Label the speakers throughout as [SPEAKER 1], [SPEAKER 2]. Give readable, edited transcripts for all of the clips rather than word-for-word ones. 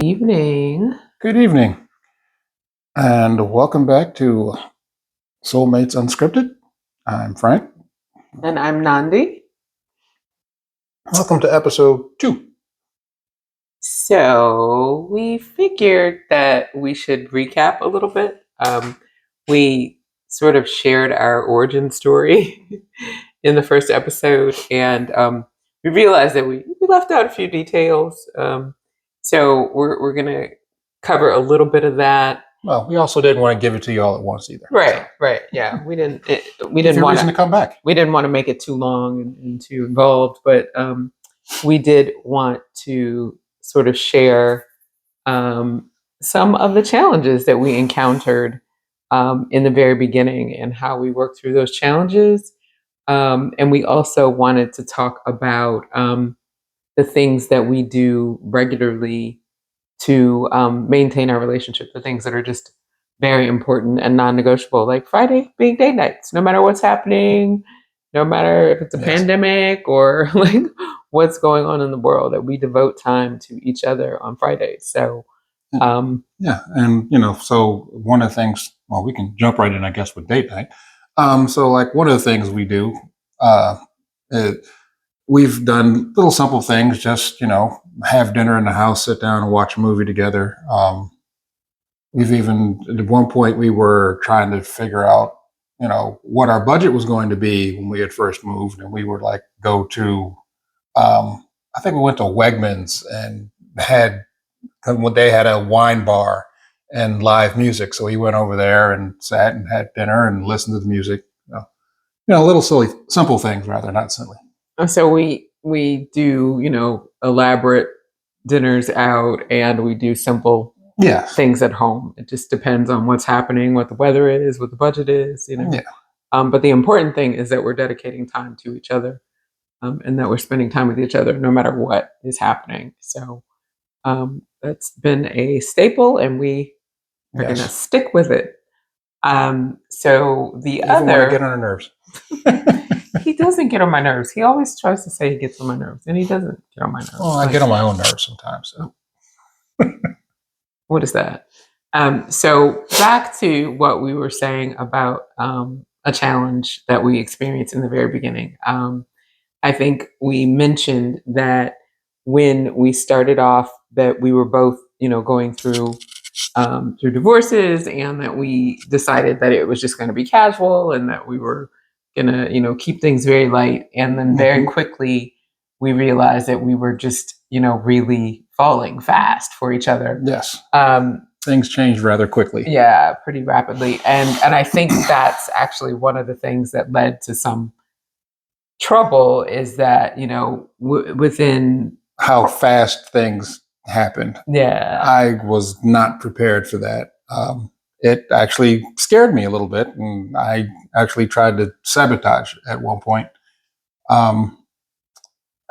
[SPEAKER 1] Evening.
[SPEAKER 2] Good evening, and welcome back to Soulmates Unscripted. I'm Frank.
[SPEAKER 1] And I'm Nandi.
[SPEAKER 2] Welcome to episode 2.
[SPEAKER 1] So we figured that we should recap a little bit. We sort of shared our origin story in the first episode, and we realized that we left out a few details. So we're going to cover a little bit of that.
[SPEAKER 2] Well, we also didn't want to give it to you all at once either.
[SPEAKER 1] Right. Yeah, we didn't
[SPEAKER 2] Give
[SPEAKER 1] want
[SPEAKER 2] reason to come back.
[SPEAKER 1] We didn't want to make it too long and too involved, but we did want to sort of share some of the challenges that we encountered in the very beginning and how we worked through those challenges. And we also wanted to talk about the things that we do regularly to maintain our relationship, the things that are just very important and non-negotiable, like Friday being date nights, no matter what's happening, no matter if it's a pandemic or like what's going on in the world, that we devote time to each other on Fridays. So,
[SPEAKER 2] and so one of the things, well, we can jump right in, I guess, with date night. So like one of the things we do, we've done little simple things, just, have dinner in the house, sit down and watch a movie together. We've even, at one point, we were trying to figure out, what our budget was going to be when we had first moved. And we would like go to, I think we went to Wegmans and they had a wine bar and live music. So we went over there and sat and had dinner and listened to the music. Little silly, simple things rather, not silly.
[SPEAKER 1] So we do, elaborate dinners out, and we do simple things at home. It just depends on what's happening, what the weather is, what the budget is,
[SPEAKER 2] Yeah.
[SPEAKER 1] But the important thing is that we're dedicating time to each other, and that we're spending time with each other no matter what is happening. So that's been a staple, and we are going to stick with it. So the
[SPEAKER 2] Even
[SPEAKER 1] other,
[SPEAKER 2] when I get on our nerves.
[SPEAKER 1] he doesn't get on my nerves. He always tries to say he gets on my nerves, and he doesn't get on my nerves.
[SPEAKER 2] Well, I get on my own nerves sometimes. So.
[SPEAKER 1] What is that? So back to what we were saying about a challenge that we experienced in the very beginning. I think we mentioned that when we started off, that we were both, going through divorces, and that we decided that it was just going to be casual and that we were going to, keep things very light. And then very quickly, we realized that we were just, really falling fast for each other.
[SPEAKER 2] Yes. Things changed rather quickly.
[SPEAKER 1] Yeah, pretty rapidly. And I think that's actually one of the things that led to some trouble, is that, within
[SPEAKER 2] how fast things happened.
[SPEAKER 1] Yeah.
[SPEAKER 2] I was not prepared for that. It actually scared me a little bit, and I actually tried to sabotage at one point.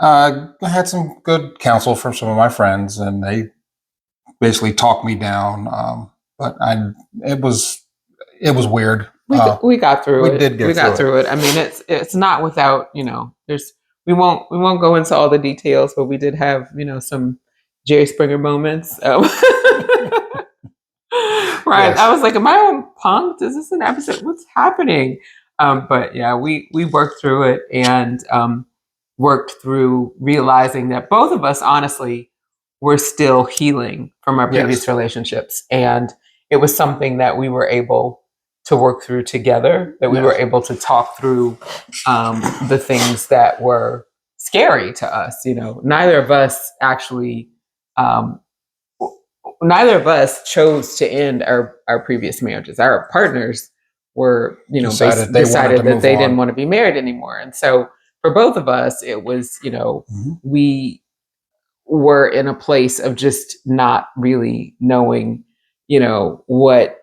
[SPEAKER 2] I had some good counsel from some of my friends, and they basically talked me down. But it was weird.
[SPEAKER 1] We got through it.
[SPEAKER 2] We got through it.
[SPEAKER 1] I mean, it's not without, we won't go into all the details, but we did have, some Jerry Springer moments. Right. Yes. I was like, am I on Punk'd? Is this an episode? What's happening? But yeah, we worked through it, and worked through realizing that both of us, honestly, were still healing from our previous relationships. And it was something that we were able to work through together, that we were able to talk through the things that were scary to us. Neither of us actually, neither of us chose to end our previous marriages. Our partners were, decided that they didn't want to be married anymore. And so for both of us, it was, we were in a place of just not really knowing, what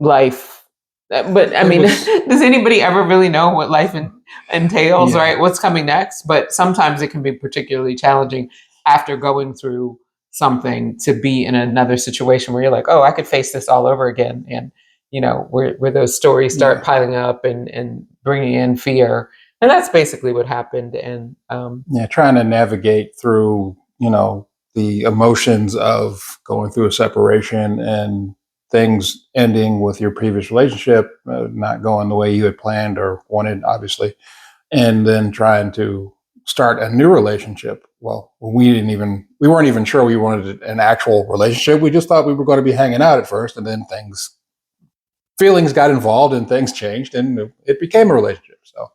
[SPEAKER 1] life, but I mean, does anybody ever really know what life entails, right? What's coming next? But sometimes it can be particularly challenging after going through something to be in another situation where you're like, oh, I could face this all over again. And, where those stories start piling up and bringing in fear. And that's basically what happened. And
[SPEAKER 2] trying to navigate through, the emotions of going through a separation and things ending with your previous relationship, not going the way you had planned or wanted, obviously, and then trying to start a new relationship. Well, we weren't even sure we wanted an actual relationship. We just thought we were going to be hanging out at first, and then feelings got involved and things changed and it became a relationship. So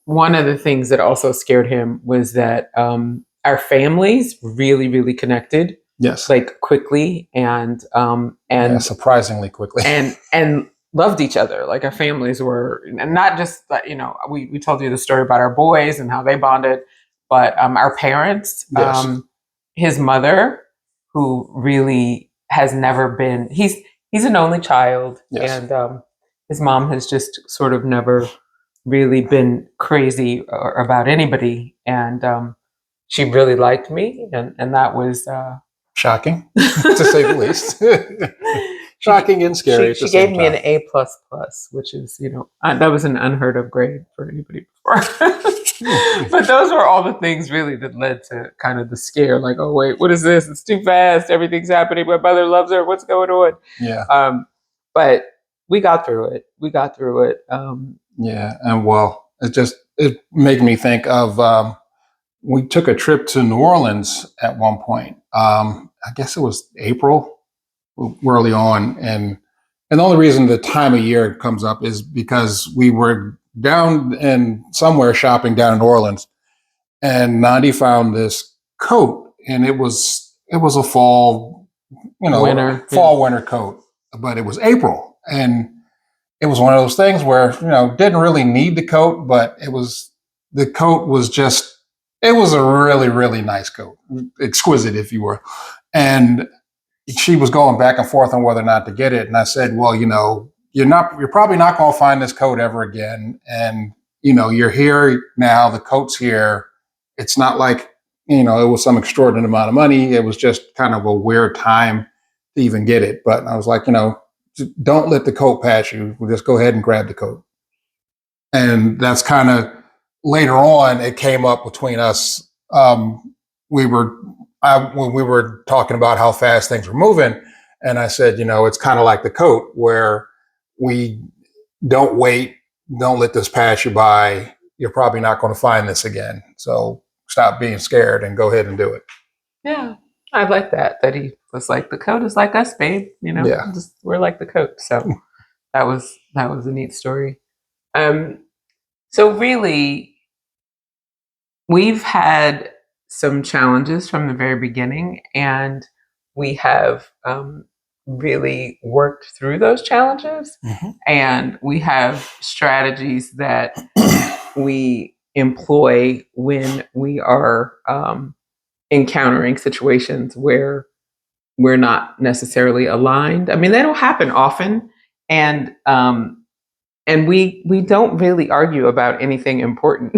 [SPEAKER 1] one of the things that also scared him was that our families really, really connected.
[SPEAKER 2] Yes.
[SPEAKER 1] Like quickly and
[SPEAKER 2] surprisingly quickly.
[SPEAKER 1] And loved each other. Like our families were, and not just that, we told you the story about our boys and how they bonded, but our parents,
[SPEAKER 2] yes.
[SPEAKER 1] His mother, who really has never been, he's an only child. Yes. And his mom has just sort of never really been crazy about anybody. And she really liked me. And that was
[SPEAKER 2] shocking, to say the least. Shocking and scary.
[SPEAKER 1] She gave me an A++, which is, that was an unheard of grade for anybody before. But those were all the things really that led to kind of the scare. Like, oh wait, what is this? It's too fast. Everything's happening. My mother loves her. What's going on?
[SPEAKER 2] Yeah.
[SPEAKER 1] But we got through it.
[SPEAKER 2] Yeah, and well, it made me think of. We took a trip to New Orleans at one point. I guess it was April, early on, and the only reason the time of year comes up is because we were down and somewhere shopping down in New Orleans, and Nandi found this coat, and it was a fall, winter coat, but it was April, and it was one of those things where didn't really need the coat, but the coat was just. It was a really, really nice coat, exquisite, if you were. And she was going back and forth on whether or not to get it. And I said, well, you're probably not going to find this coat ever again. And, you're here now, the coat's here. It's not like, it was some extraordinary amount of money. It was just kind of a weird time to even get it. But I was like, don't let the coat pass you. We'll just go ahead and grab the coat. And that's kind of, later on, it came up between us. When we were talking about how fast things were moving, and I said, it's kind of like the coat where we don't wait, don't let this pass you by. You're probably not going to find this again. So stop being scared and go ahead and do it.
[SPEAKER 1] Yeah, I like that he was like, the coat is like us, babe.
[SPEAKER 2] Yeah.
[SPEAKER 1] We're like the coat. So that was a neat story. So really, we've had some challenges from the very beginning, and we have really worked through those challenges. Mm-hmm. And we have strategies that we employ when we are encountering situations where we're not necessarily aligned. I mean, they don't happen often, and we don't really argue about anything important.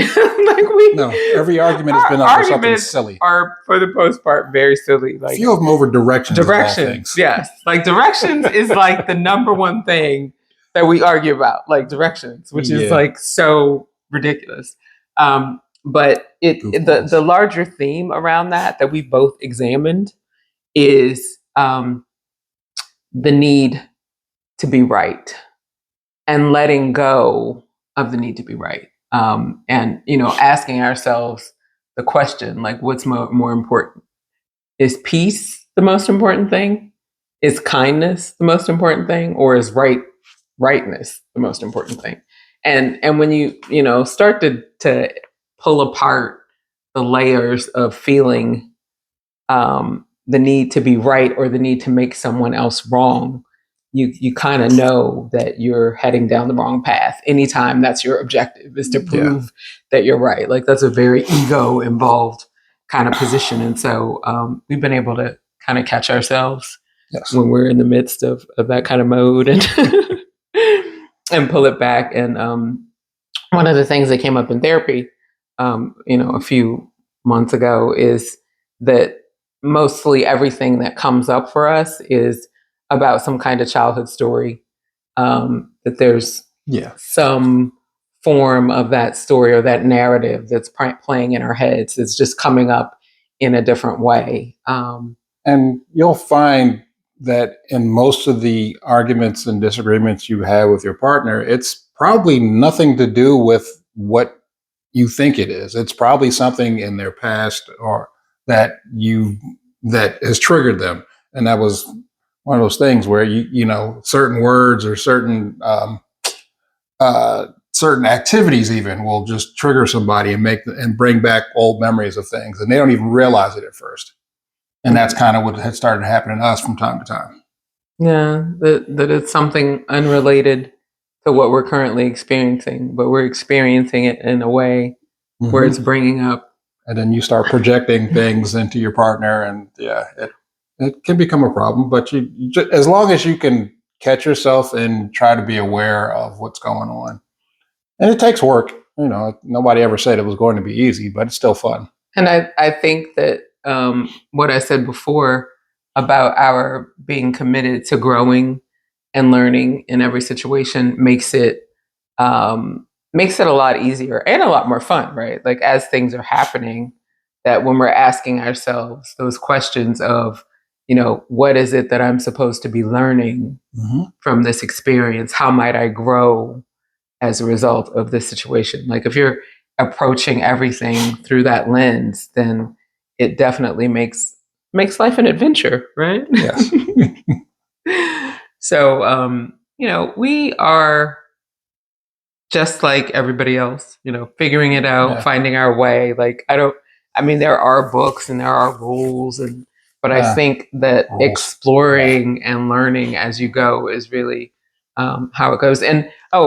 [SPEAKER 2] No, every argument has been over something silly.
[SPEAKER 1] Are for the most part very silly. Like
[SPEAKER 2] a few of them over directions. Directions,
[SPEAKER 1] yes. Like directions is like the number one thing that we argue about. Like directions, which is like so ridiculous. But the larger theme around that we both examined is the need to be right. And letting go of the need to be right. And, asking ourselves the question, like, what's more important? Is peace the most important thing? Is kindness the most important thing? Or is rightness the most important thing? And when you, start to pull apart the layers of feeling the need to be right or the need to make someone else wrong, you kind of know that you're heading down the wrong path. Anytime that's your objective is to prove that you're right. Like that's a very ego involved kind of position. And so we've been able to kind of catch ourselves when we're in the midst of that kind of mode and and pull it back. And one of the things that came up in therapy, a few months ago is that mostly everything that comes up for us is about some kind of childhood story, that there's some form of that story or that narrative that's playing in our heads. It's just coming up in a different way.
[SPEAKER 2] And you'll find that in most of the arguments and disagreements you have with your partner, it's probably nothing to do with what you think it is. It's probably something in their past or that has triggered them. And that was one of those things where certain words or certain activities even will just trigger somebody and bring back old memories of things, and they don't even realize it at first. And that's kind of what had started happening to us from time to time.
[SPEAKER 1] Yeah, that it's something unrelated to what we're currently experiencing, but we're experiencing it in a way where it's bringing up.
[SPEAKER 2] And then you start projecting things into your partner, and it can become a problem. But as long as you can catch yourself and try to be aware of what's going on, and it takes work. Nobody ever said it was going to be easy, but it's still fun.
[SPEAKER 1] And I think that what I said before about our being committed to growing and learning in every situation makes it a lot easier and a lot more fun, right? Like as things are happening, that when we're asking ourselves those questions of, what is it that I'm supposed to be learning from this experience? How might I grow as a result of this situation? Like if you're approaching everything through that lens, then it definitely makes life an adventure, right?
[SPEAKER 2] Yes.
[SPEAKER 1] So, we are just like everybody else, figuring it out, finding our way. Like there are books and there are rules, but I think that exploring and learning as you go is really how it goes. And I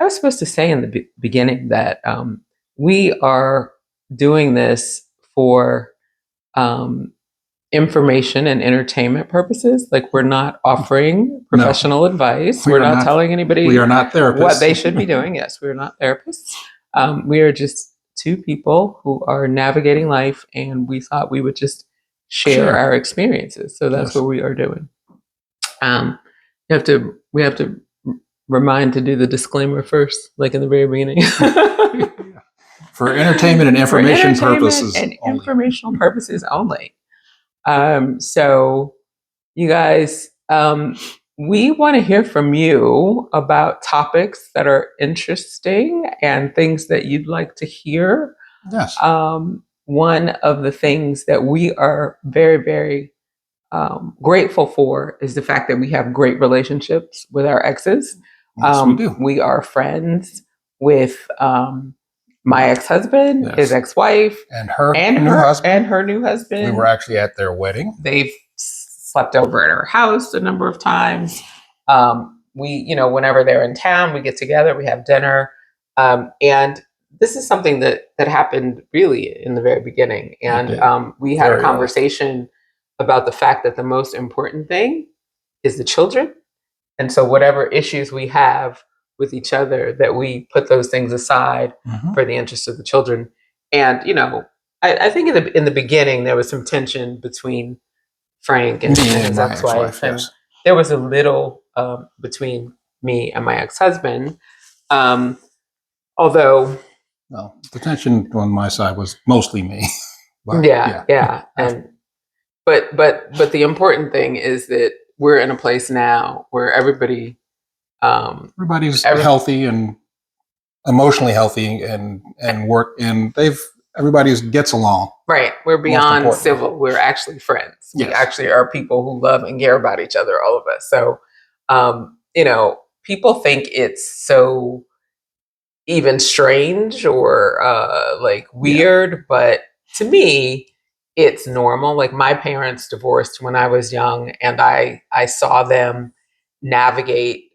[SPEAKER 1] was supposed to say in the beginning that we are doing this for information and entertainment purposes. Like we're not offering professional advice. We're not telling anybody
[SPEAKER 2] we are not therapists.
[SPEAKER 1] What they should be doing. Yes, we're not therapists. We are just two people who are navigating life, and we thought we would just share our experiences. So that's what we are doing. We have to remind to do the disclaimer first, like in the very beginning.
[SPEAKER 2] For entertainment and information purposes
[SPEAKER 1] and only. Informational purposes only. So you guys, we want to hear from you about topics that are interesting and things that you'd like to hear.
[SPEAKER 2] Yes.
[SPEAKER 1] One of the things that we are very, very grateful for is the fact that we have great relationships with our exes.
[SPEAKER 2] Yes, we do.
[SPEAKER 1] We are friends with my ex-husband, his ex-wife,
[SPEAKER 2] and her new husband.
[SPEAKER 1] We
[SPEAKER 2] were actually at their wedding.
[SPEAKER 1] They've slept over at our house a number of times. Whenever they're in town, we get together, we have dinner. And this is something that happened really in the very beginning. And we had a conversation about the fact that the most important thing is the children. And so whatever issues we have with each other, that we put those things aside for the interest of the children. And, I think in the beginning, there was some tension between Frank and his ex-wife. And there was a little between me and my ex-husband. Although...
[SPEAKER 2] No, the tension on my side was mostly me.
[SPEAKER 1] But, And but the important thing is that we're in a place now where everybody's
[SPEAKER 2] healthy and emotionally healthy and work, and everybody gets along.
[SPEAKER 1] Right. We're beyond civil. We're actually friends. We actually are people who love and care about each other, all of us. So, people think it's so even strange or weird, but to me, it's normal. Like my parents divorced when I was young, and I saw them navigate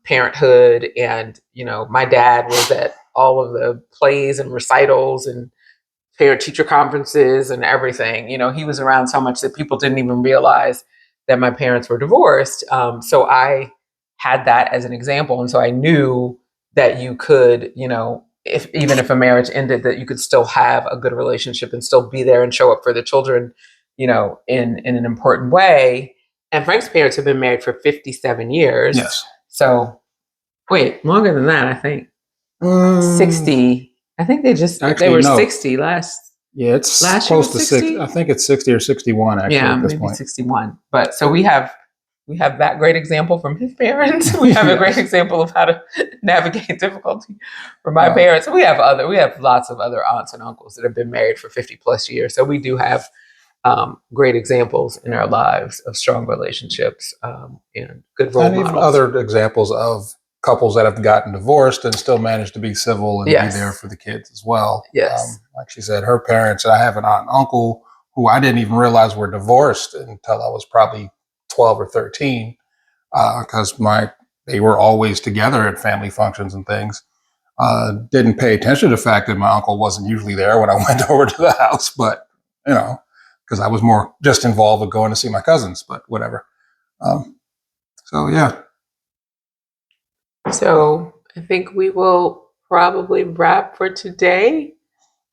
[SPEAKER 1] parenthood. And my dad was at all of the plays and recitals and parent teacher conferences and everything. He was around so much that people didn't even realize that my parents were divorced. So I had that as an example, and so I knew that you could, even if a marriage ended, that you could still have a good relationship and still be there and show up for the children, in an important way. And Frank's parents have been married for 57 years.
[SPEAKER 2] Yes.
[SPEAKER 1] So, wait, longer than that, I think. 60. I think they were 60 last
[SPEAKER 2] Yeah, it's
[SPEAKER 1] last year
[SPEAKER 2] close
[SPEAKER 1] was
[SPEAKER 2] to 60. I think it's 60 or 61 actually at this
[SPEAKER 1] maybe
[SPEAKER 2] point.
[SPEAKER 1] 61. But so we have that great example from his parents. We have a great example of how to navigate difficulty from my parents. We have lots of other aunts and uncles that have been married for 50 plus years. So we do have great examples in our lives of strong relationships and good role models.
[SPEAKER 2] And even other examples of couples that have gotten divorced and still managed to be civil and be there for the kids as well.
[SPEAKER 1] Yes.
[SPEAKER 2] Like she said, her parents, I have an aunt and uncle who I didn't even realize were divorced until I was probably 12 or 13, because they were always together at family functions and things. Didn't pay attention to the fact that my uncle wasn't usually there when I went over to the house, but because I was more just involved with going to see my cousins, but whatever. So yeah.
[SPEAKER 1] So I think we will probably wrap for today.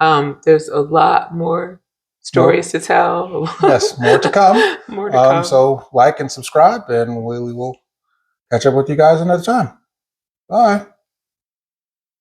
[SPEAKER 1] There's a lot more stories to tell.
[SPEAKER 2] Yes, more to come. More to come. So like and subscribe, and we will catch up with you guys another time. Bye.